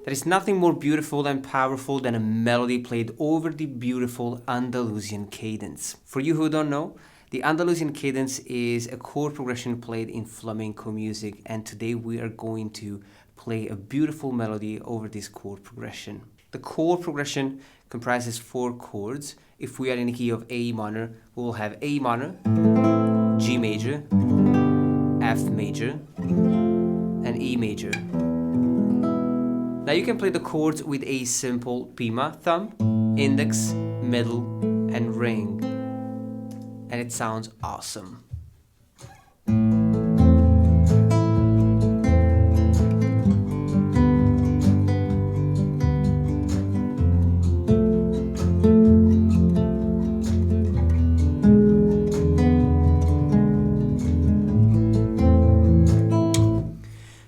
There is nothing more beautiful and powerful than a melody played over the beautiful Andalusian cadence. For you who don't know, the Andalusian cadence is a chord progression played in flamenco music, and today we are going to play a beautiful melody over this chord progression. The chord progression comprises 4 chords. If we are in the key of A minor, we will have A minor, G major, F major, and E major. Now you can play the chords with a simple Pima, thumb, index, middle, and ring. And it sounds awesome.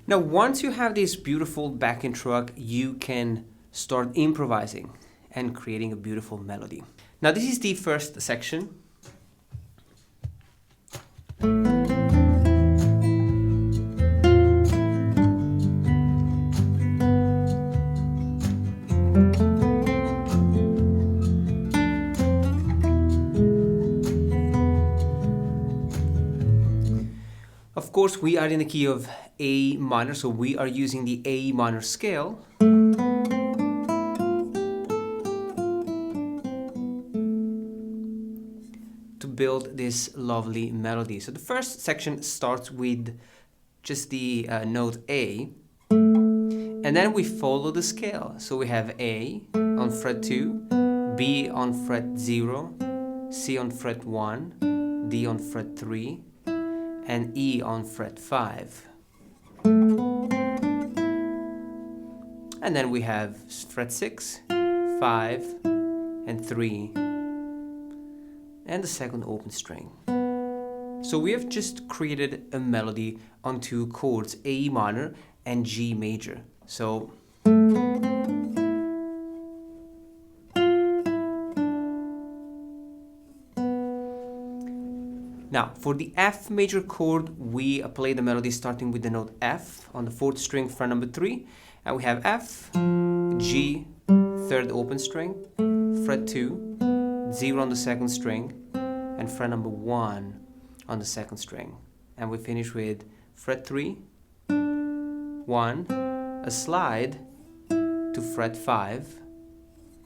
Now, once you have this beautiful backing track, you can start improvising and creating a beautiful melody. Now, this is the first section. Of course, we are in the key of A minor, so we are using the A minor scale. To build this lovely melody. So the first section starts with just the note A, and then we follow the scale. So we have A on fret 2, B on fret 0, C on fret 1, D on fret 3, and E on fret 5. And then we have fret 6, 5, and 3, and the second open string. So we have just created a melody on 2 chords, A minor and G major. So now, for the F major chord, we play the melody starting with the note F on the 4th string, fret number 3. And we have F, G, 3rd open string, fret 2, 0 on the 2nd string, and fret number 1 on the 2nd string. And we finish with fret 3, 1, a slide to fret 5,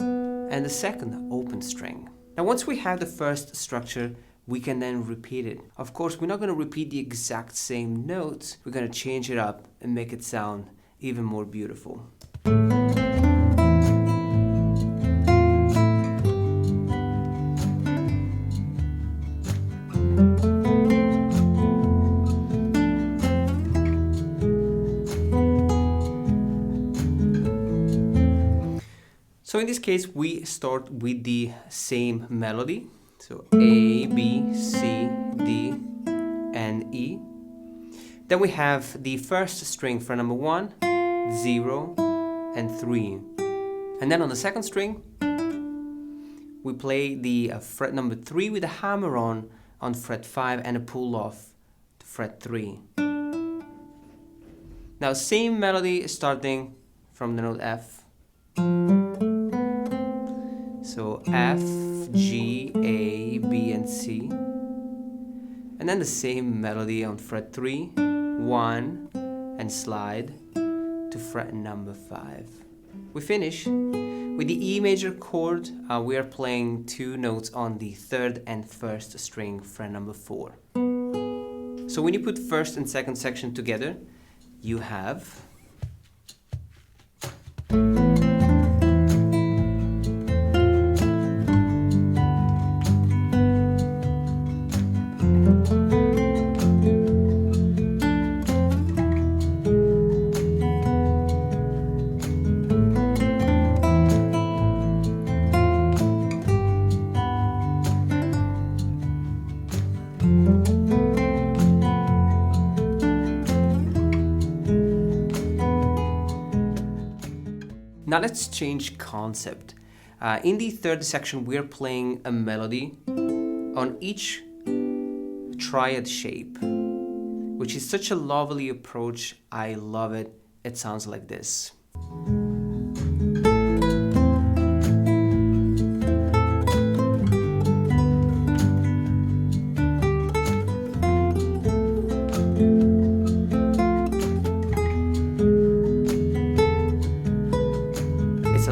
and the 2nd open string. Now, once we have the first structure, we can then repeat it. Of course, we're not going to repeat the exact same notes. We're going to change it up and make it sound even more beautiful. So in this case, we start with the same melody. So A, B, C, D, and E. Then we have the first string fret number 1, 0, and 3. And then on the second string, we play the fret number 3 with a hammer on fret 5 and a pull off to fret 3. Now same melody starting from the note F. So F, G, A, B, and C. And then the same melody on fret 3, 1, and slide to fret number 5. We finish with the E major chord. We are playing 2 notes on the 3rd and 1st string, fret number 4. So when you put 1st and 2nd section together, you have Now let's change concept. In the 3rd section, we're playing a melody on each triad shape, which is such a lovely approach. I love it. It sounds like this.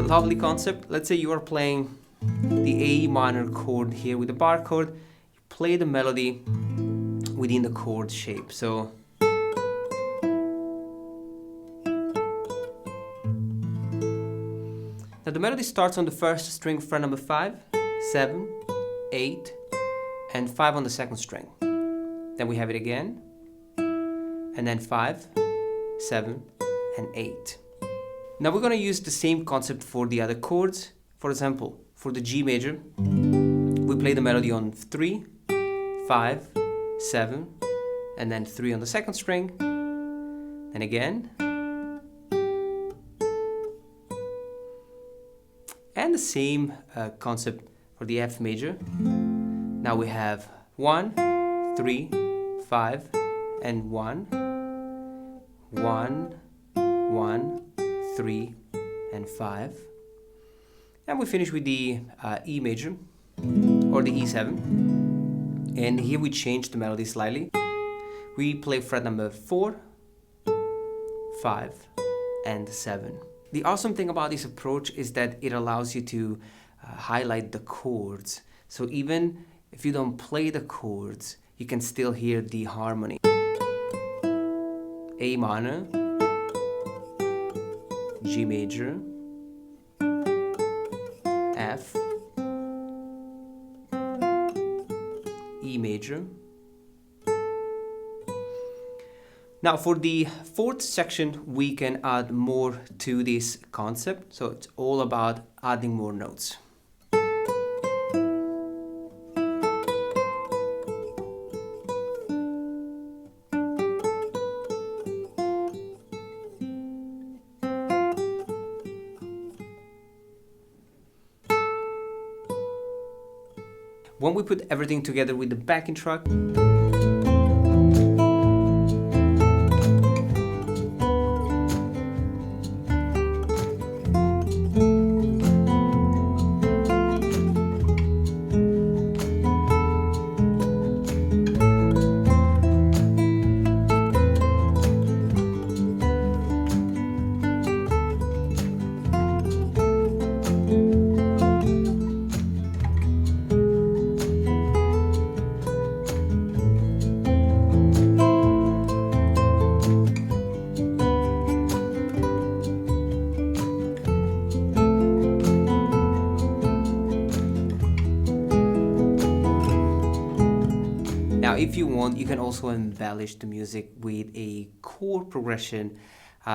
Lovely concept. Let's say you are playing the A minor chord here with the bar chord. You play the melody within the chord shape. So now the melody starts on the 1st string, fret number 5, 7, 8, and 5 on the 2nd string. Then we have it again, and then 5, 7, and 8. Now we're going to use the same concept for the other chords. For example, for the G major, we play the melody on 3, 5, 7, and then 3 on the 2nd string, then again, and the same concept for the F major. Now we have 1, 3, 5, and 1, 1, 1, 3, and 5. And we finish with the E major, or the E7. And here we change the melody slightly. We play fret number 4, 5, and 7. The awesome thing about this approach is that it allows you to highlight the chords. So even if you don't play the chords, you can still hear the harmony. A minor, G major, F, E major. Now for the 4th section, we can add more to this concept. So it's all about adding more notes. When we put everything together with the backing track, if you want, you can also embellish the music with a chord progression.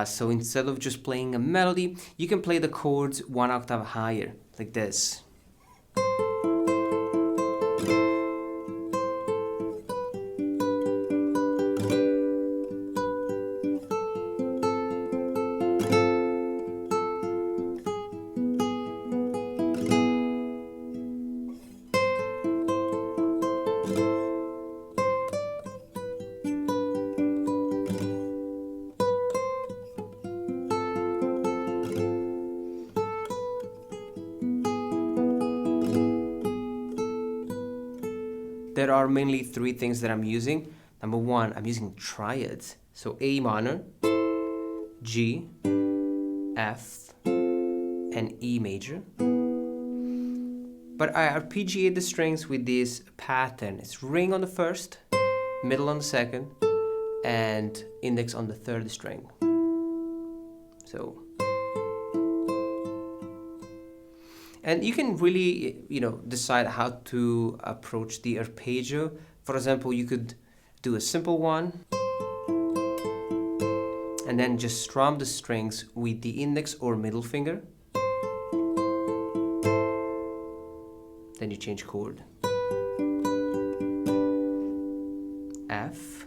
So instead of just playing a melody, you can play the chords 1 octave higher, like this. There are mainly three things that I'm using. Number one, I'm using triads. So A minor, G, F, and E major. But I arpeggiate the strings with this pattern. It's ring on the first, middle on the second, and index on the third string. So, and you can really, decide how to approach the arpeggio. For example, you could do a simple one, and then just strum the strings with the index or middle finger. Then you change chord. F.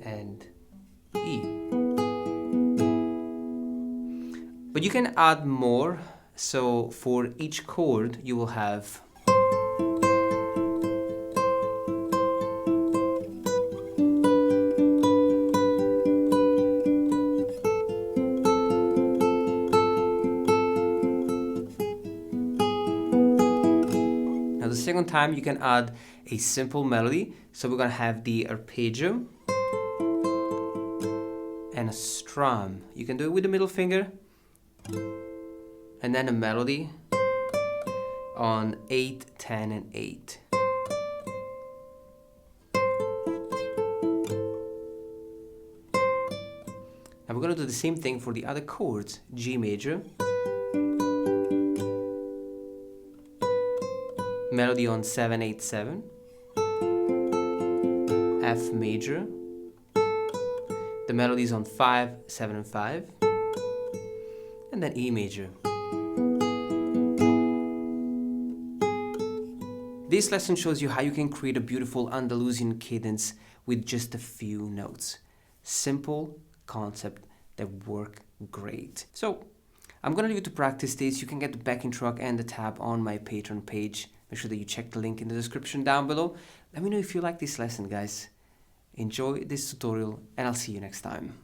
And E. But you can add more. So for each chord, you will have the second time you can add a simple melody. So we're gonna have the arpeggio and a strum. You can do it with the middle finger, and then a melody on 8, 10, and 8. Now we're gonna do the same thing for the other chords. G major, melody on 7, 8, 7, F major, the melody is on 5, 7, and 5, and then E major. This lesson shows you how you can create a beautiful Andalusian cadence with just a few notes. Simple concept that work great. So I'm gonna leave you to practice this. You can get the backing track and the tab on my Patreon page. Make sure that you check the link in the description down below. Let me know if you like this lesson, guys. Enjoy this tutorial, and I'll see you next time.